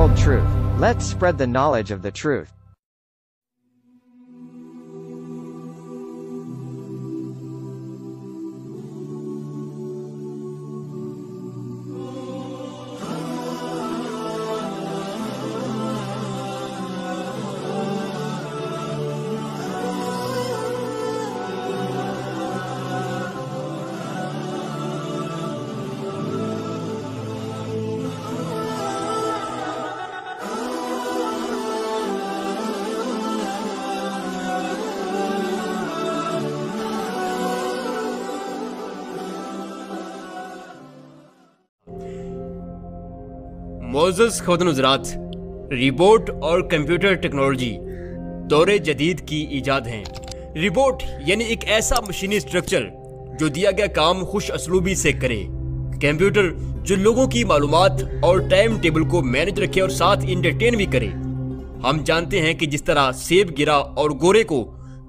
untold truth. Let's spread the knowledge of the truth. मोअज़्ज़ज़ ख़वातीन हज़रात, रिबोट और computer technology दौरे जदीद की इजाद हैं। रिबोट यानी एक ऐसा मशीनी स्ट्रक्चर जो दिया गया काम खुश असलूबी से करे। कंप्यूटर जो लोगों की मालूमात और टाइम टेबल को मैनेज रखे और साथ इंटरटेन भी करे। हम जानते हैं कि जिस तरह सेब गिरा और गोरे को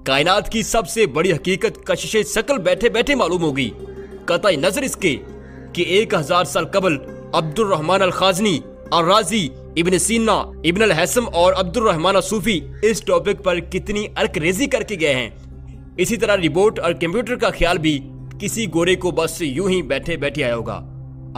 कायनात की सबसे बड़ी हकीकत कशिशे शकल बैठे बैठे मालूम होगी, कतई नजर इसके कि 1000 साल कबल अब्दुल रहमान अल खाज़नी, अल राज़ी, इब्न सीना, इब्न अल हैसम और अब्दुल रहमान सूफी इस टॉपिक पर कितनी अर्करेजी करके गए हैं। इसी तरह रिबोट और कंप्यूटर का ख्याल भी किसी गोरे को बस यूं ही बैठे बैठे आया होगा।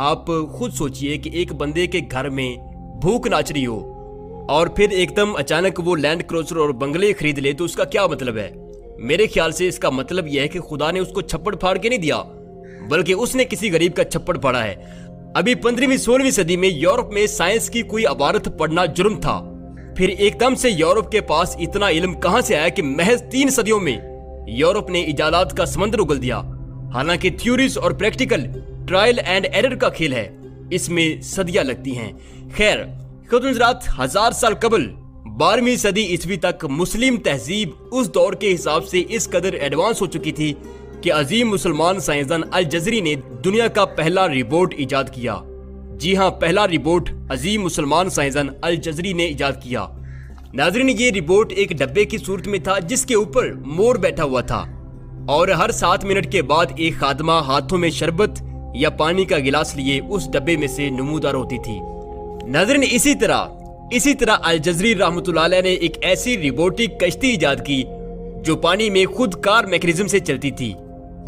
आप खुद सोचिए कि एक बंदे के घर में भूख नाच रही हो और फिर एकदम अचानक वो लैंड क्रूजर और बंगले खरीद ले, तो उसका क्या मतलब है? मेरे ख्याल से इसका मतलब यह है कि खुदा ने उसको छप्पड़ फाड़ के नहीं दिया, बल्कि उसने किसी गरीब का छप्पड़ फाड़ा है। अभी 15वीं-16वीं सदी में यूरोप में साइंस की कोई इबारत पढ़ना जुर्म था। फिर एकदम से यूरोप के पास इतना इल्म कहां से आया कि महज 3 सदियों में यूरोप ने इजादात का समंदर उगल दिया। हालांकि थ्योरीज और प्रैक्टिकल ट्रायल एंड एरर का खेल है, इसमें सदियां लगती हैं। खैर ख़ुद-इ-ज़ात 1000 साल कबल 12वीं सदी ईस्वी तक मुस्लिम तहजीब उस दौर के हिसाब से इस कदर एडवांस हो चुकी थी कि अजीम मुसलमान साइंसदान अल जज़री ने दुनिया का पहला रिबोट इजाद किया। जी हाँ, पहला रिबोट अजीम मुसलमान साइंसदान अल जज़री ने इजाद किया। नाज़रीन, ये रिबोट एक डब्बे की सूरत में था जिसके ऊपर मोर बैठा हुआ था और हर 7 मिनट के बाद एक खादमा हाथों में शरबत या पानी का गिलास लिए उस डब्बे में से नमूदार होती थी। नाज़रीन, इसी तरह अल जज़री रहमतुल्लाह अलैह ने एक ऐसी रिबोटिक कश्ती इजाद की जो पानी में खुद कार मैकेनिज्म से चलती थी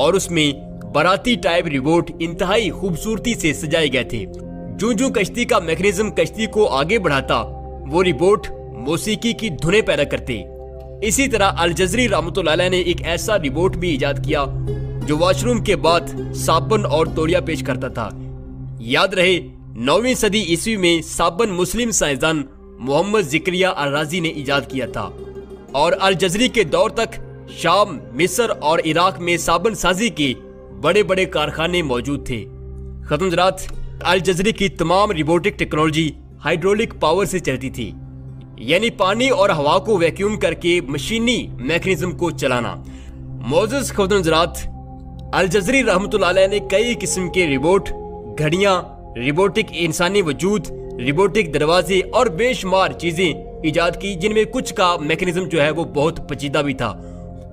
और उसमें बाराती टाइप रिबोट इंतहाई खूबसूरती से सजाए गए थे। जो कश्ती का मैकेनिज्म कश्ती को आगे बढ़ाता, वो रिबोट मौसीकी की धुनें पैदा करते। इसी तरह अल जज़री रहमतुल्लाह अलैह ने एक ऐसा रिबोट भी इजाद किया जो वॉशरूम के बाद साबुन और तौलिया पेश करता था। याद रहे 9वीं सदी ईस्वी में साबुन मुस्लिम साइंसदान मोहम्मद ज़करिया अल राज़ी ने इजाद किया था और अल जज़री के दौर तक शाम, मिस्र और इराक में साबुन साजी के बड़े बड़े कारखाने मौजूद थे। ख़ुद-इ-ज़ात अल जज़री की तमाम रिबोटिक टेक्नोलॉजी हाइड्रोलिक पावर से चलती थी, यानी पानी और हवा को वैक्यूम करके मशीनी मैकेनिज्म को चलाना। मोअज़्ज़ज़ ख़ुद-इ-ज़ात अल जज़री रहमतुल्लाह अलैह ने कई किस्म के रिबोट, घड़ियां, रिबोटिक इंसानी वजूद, रिबोटिक दरवाजे और बेशुमार चीजें इजाद की, जिनमें कुछ का मैकेनिज्म जो है वो बहुत पेचीदा भी था।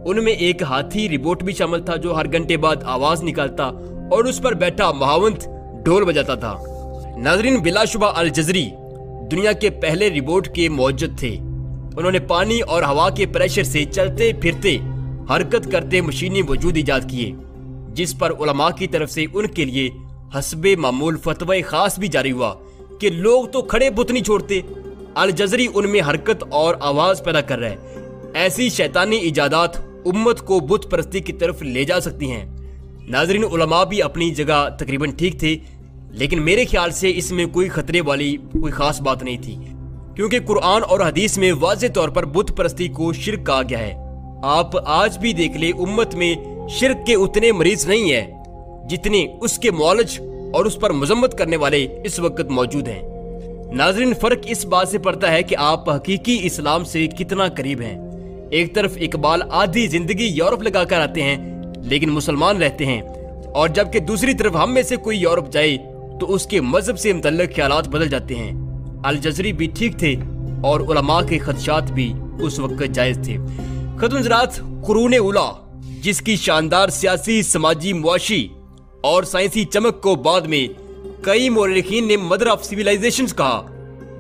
उनमें एक हाथी रिबोट भी शामिल था जो हर घंटे बाद आवाज निकालता और उस पर बैठा महावंत ढोल बजाता था। नाज़रीन, बिलाशुबा अल जज़री दुनिया के पहले रिबोट के मौजूद थे। उन्होंने पानी और हवा के प्रेशर से चलते फिरते हरकत करते मशीनी वजूद इजाद किए, जिस पर उलमा की तरफ से उनके लिए हस्बे मामूल फतवा खास भी जारी हुआ कि लोग तो खड़े बुत नहीं छोड़ते, अल जज़री उनमें हरकत और आवाज पैदा कर रहे हैं। ऐसी शैतानी इजादात उम्मत को बुत परस्ती की तरफ ले जा सकती हैं। नाज़रीन, उलमा भी अपनी जगह तकरीबन ठीक थे, लेकिन मेरे ख्याल से इसमें कोई खतरे वाली कोई खास बात नहीं थी, क्योंकि कुरान और हदीस में वाज़ेह तौर पर बुत परस्ती को शिर्क कहा गया है। आप आज भी देख ले, उम्मत में शिर्क के उतने मरीज नहीं है जितने उसके मौलज और उस पर मजम्मत करने वाले इस वक्त मौजूद हैं। नाज़रीन, फर्क इस बात से पड़ता है कि आप हकीकी इस्लाम से कितना करीब हैं। एक तरफ इकबाल आधी जिंदगी यूरोप लगाकर आते हैं लेकिन मुसलमान रहते हैं, और जबकि दूसरी तरफ हम में से कोई यूरोप जाए तो उसके मजहब से मुतल्लिक ख्यालात बदल जाते हैं। अल जज़री भी ठीक थे और उलमा के खदशात भी उस वक्त जायज थे। ख़ुद-इ-ज़ात कुरून उला, जिसकी शानदार सियासी, समाजी, मुआशी और साइंसी चमक को बाद में कई मौरखीन ने मदर ऑफ सिविलाइजेशंस कहा,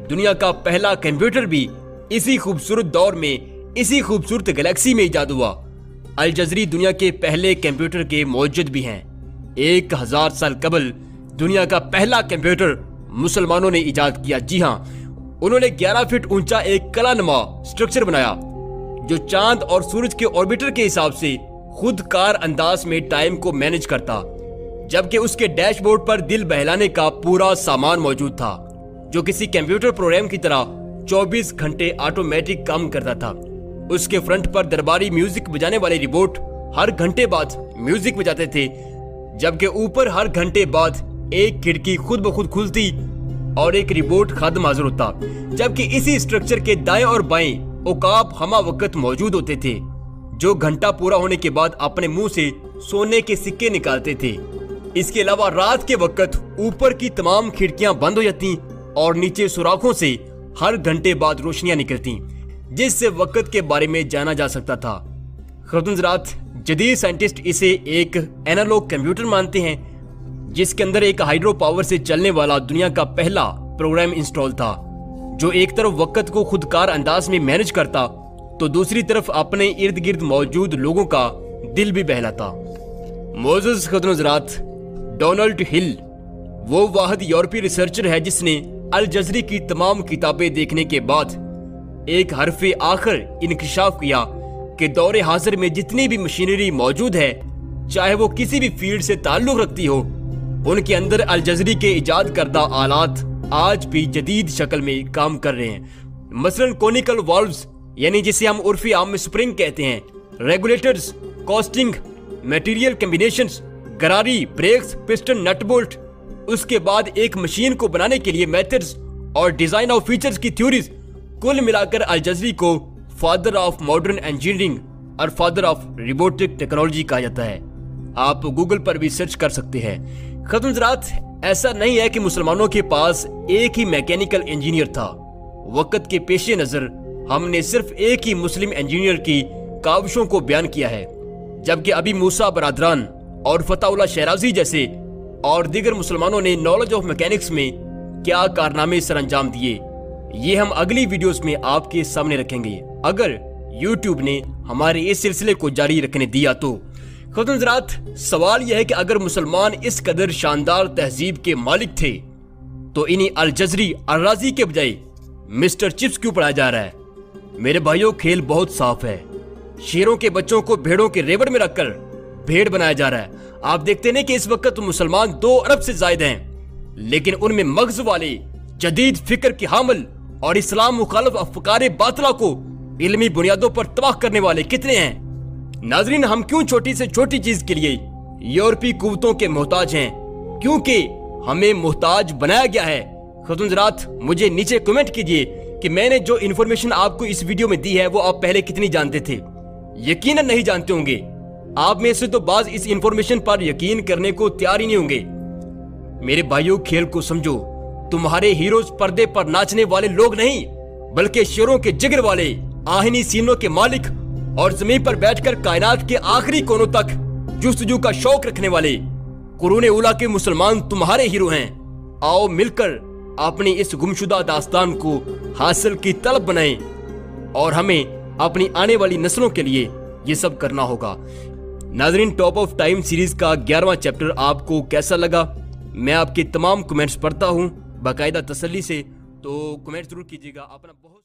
दुनिया का पहला कंप्यूटर भी इसी खूबसूरत दौर में, इसी खूबसूरत गैलेक्सी में इजाद हुआ। अल जज़री दुनिया के पहले कंप्यूटर के मौजूद भी हैं। 1000 साल कबल दुनिया का पहला कंप्यूटर मुसलमानों ने इजाद किया। जी हाँ, उन्होंने 11 फीट ऊंचा एक कलानुमा स्ट्रक्चर बनाया जो चांद और सूरज के ऑर्बिटर के हिसाब से खुद कार अंदाज में टाइम को मैनेज करता, जबकि उसके डैशबोर्ड पर दिल बहलाने का पूरा सामान मौजूद था जो किसी कंप्यूटर प्रोग्राम की तरह 24 घंटे ऑटोमेटिक काम करता था। उसके फ्रंट पर दरबारी म्यूजिक बजाने वाले रिबोट हर घंटे बाद म्यूजिक बजाते थे, जबकि ऊपर हर घंटे बाद एक खिड़की खुद ब खुद खुलती और एक रिबोट खादम हाजिर होता, जबकि इसी स्ट्रक्चर के दाएं और बाएं औकाब हमा वक्त मौजूद होते थे जो घंटा पूरा होने के बाद अपने मुंह से सोने के सिक्के निकालते थे। इसके अलावा रात के वक्त ऊपर की तमाम खिड़कियां बंद हो जाती और नीचे सुराखों से हर घंटे बाद रोशनियां निकलती, जिससे वक्त के बारे में जाना जा सकता था। ख़ुद जदीद साइंटिस्ट इसे एक एनालॉग कंप्यूटर मानते हैं जिसके अंदर एक हाइड्रो पावर से चलने वाला दुनिया का पहला प्रोग्राम इंस्टॉल था जो एक तरफ वक्त को खुदकार अंदाज में मैनेज करता तो दूसरी तरफ अपने इर्द गिर्द मौजूद लोगों का दिल भी बहलाता। मोज़ेस ख़ुद डोनाल्ड हिल वो वाहिद यूरोपीय रिसर्चर है जिसने अल जज़री की तमाम किताबें देखने के बाद एक हरफ़े आखिर इंकशाफ किया कि दौरे हाजिर में जितनी भी मशीनरी मौजूद है, चाहे वो किसी भी फील्ड से ताल्लुक रखती हो, उनके अंदर अल जज़री के इजाद करदा आलात आज भी जदीद शक्ल में काम कर रहे हैं। मसलन कोनिकल वाल्व्स यानी जिसे हम उर्फी आम में स्प्रिंग कहते हैं, रेगुलेटर्स, कॉस्टिंग, मटेरियल कॉम्बिनेशंस, गरारी, ब्रेक्स, पिस्टन, नट बोल्ट, उसके बाद एक मशीन को बनाने के लिए मेथड्स और डिजाइन ऑफ फीचर्स की थ्योरीज, कुल मिलाकर अल जज़री को फादर ऑफ मॉडर्न इंजीनियरिंग और फादर ऑफ रोबोटिक टेक्नोलॉजी कहा जाता है। आप गूगल पर भी सर्च कर सकते हैं। ख़ुद ऐसा नहीं है कि मुसलमानों के पास एक ही मैकेनिकल इंजीनियर था। वक्त के पेश नजर हमने सिर्फ एक ही मुस्लिम इंजीनियर की काविशों को बयान किया है, जबकि अभी मूसा बरादरान और फताउल्लाह शहराजी जैसे और दीगर मुसलमानों ने नॉलेज ऑफ मैकेनिक्स में क्या कारनामे सरअंजाम दिए, ये हम अगली वीडियोस में आपके सामने रखेंगे अगर YouTube ने हमारे इस सिलसिले को जारी रखने दिया तो। ख़ुद सवाल यह है कि अगर मुसलमान इस कदर शानदार तहजीब के मालिक थे तो इन्हीं अल जज़री अर्राजी के बजाय मिस्टर चिप्स क्यों पढ़ाया जा रहा है? मेरे भाइयों, खेल बहुत साफ है। शेरों के बच्चों को भेड़ों के रेवड़ में रखकर भेड़ बनाया जा रहा है। आप देखते हैं कि इस वक्त मुसलमान 2 अरब से ज्यादा हैं, लेकिन उनमें मगज वाले जदीद फिक्र की हामिल और इस्लाम मुखालिफ अफकारे बातला को इल्मी बुनियादों पर तबाह करने वाले कितने हैं? नाजरीन, हम क्यों छोटी से छोटी चीज के लिए यूरोपीय कुव्वतों के मोहताज हैं? क्योंकि हमें मोहताज बनाया गया है। ख़ुद मुझे नीचे कमेंट कीजिए कि मैंने जो इन्फॉर्मेशन आपको इस वीडियो में दी है वो आप पहले कितनी जानते थे। यकीनन नहीं जानते होंगे। आप में से तो बाज इस इंफॉर्मेशन पर यकीन करने को तैयार ही नहीं होंगे। मेरे भाइयों, खेल को समझो। तुम्हारे हीरोज पर्दे पर नाचने वाले लोग नहीं, बल्कि शेरों के जिगर वाले, आहिनी सीनों के मालिक और जमीन पर बैठकर कायनात के आखिरी कोनों तक जुस्तजू का शौक रखने वाले कुरून उला के मुसलमान तुम्हारे हीरो हैं। आओ मिलकर अपनी इस गुमशुदा दास्तान को हासिल की तलब बनाएं और हमें अपनी आने वाली नस्लों के लिए ये सब करना होगा। नाजरीन, टॉप ऑफ टाइम सीरीज का 11वां चैप्टर आपको कैसा लगा? मैं आपके तमाम कमेंट्स पढ़ता हूँ बाकायदा तसल्ली से, तो कमेंट जरूर कीजिएगा। अपना बहुत